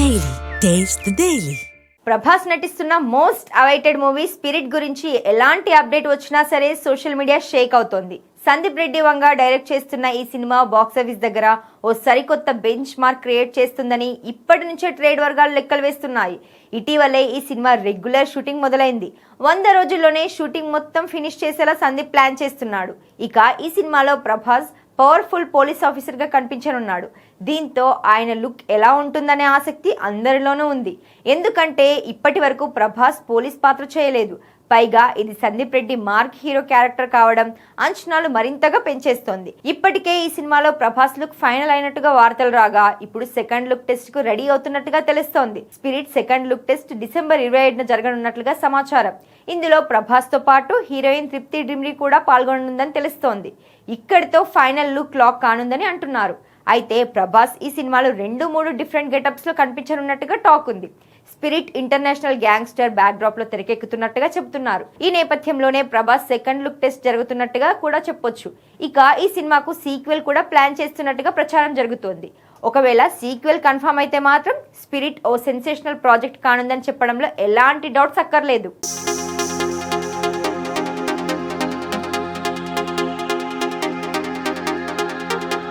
Daily. Taste the Daily. Prabhas నటిస్తున్న most awaited movie spirit గురించి ఎలాంటి అప్డేట్ వచ్చినా సరే సోషల్ మీడియా షేక్ అవుతోంది. సందీప్ రెడ్డి వంగ డైరెక్ట్ చేస్తున్న ఈ సినిమా బాక్సాఫీస్ దగ్గర ఓ సరికొత్త బెంచ్ మార్క్ క్రియేట్ చేస్తుందని ఇప్పటి నుంచే ట్రేడ్ వర్గాలు లెక్కలు వేస్తున్నాయి. ఇటీవలే ఈ సినిమా రెగ్యులర్ షూటింగ్ మొదలైంది. 100 రోజుల్లోనే షూటింగ్ మొత్తం ఫినిష్ చేసేలా సందీప్ ప్లాన్ చేస్తున్నాడు. ఇక ఈ సినిమాలో ప్రభాస్ పవర్ఫుల్ పోలీస్ ఆఫీసర్ గా కనిపించనున్నాడు. దీంతో ఆయన లుక్ ఎలా ఉంటుందనే ఆసక్తి అందరిలోనూ ఉంది. ఎందుకంటే ఇప్పటి వరకు ప్రభాస్ పోలీస్ పాత్ర చేయలేదు. పైగా ఇది Sandeep Reddy mark hero character కావడం అంచనాలు మరింతగా పెంచేస్తోంది. ఇప్పటికే ఈ సినిమాలో ప్రభాస్ లుక్ ఫైనల్ అయినట్టుగా వార్తలు రాగా ఇప్పుడు సెకండ్ లుక్ టెస్ట్ కు రెడీ అవుతున్నట్టుగా తెలుస్తోంది. Spirit second look test December 27న జరగనున్నట్లుగా సమాచారం. ఇందులో ప్రభాస్ తో పాటు హీరోయిన్ తృప్తి డిమ్రీ కూడా పాల్గొననుందని తెలుస్తోంది. ఇక్కడితో ఫైనల్ లుక్ లాక్ కానుందని అంటున్నారు. అయితే ప్రభాస్ ఈ సినిమాలో 2-3 డిఫరెంట్ గెటప్స్ లో కనిపించనున్నట్టుగా టాక్ ఉంది. Spirit international gangster back drop లో తెరకెక్కుతున్నట్టుగా చెబుతున్నారు. ఈ నేపథ్యంలోనే ప్రభాస్ సెకండ్ లుక్ టెస్ట్ జరుగుతున్నట్టుగా కూడా చెప్పొచ్చు. ఇక ఈ సినిమాకు సీక్వెల్ కూడా ప్లాన్ చేస్తున్నట్టుగా ప్రచారం జరుగుతోంది. ఒకవేళ సీక్వెల్ కన్ఫర్మ్ అయితే మాత్రం స్పిరిట్ ఓ సెన్సేషనల్ ప్రాజెక్ట్ కానుందని చెప్పడంలో ఎలాంటి డౌట్స్ అక్కర్లేదు.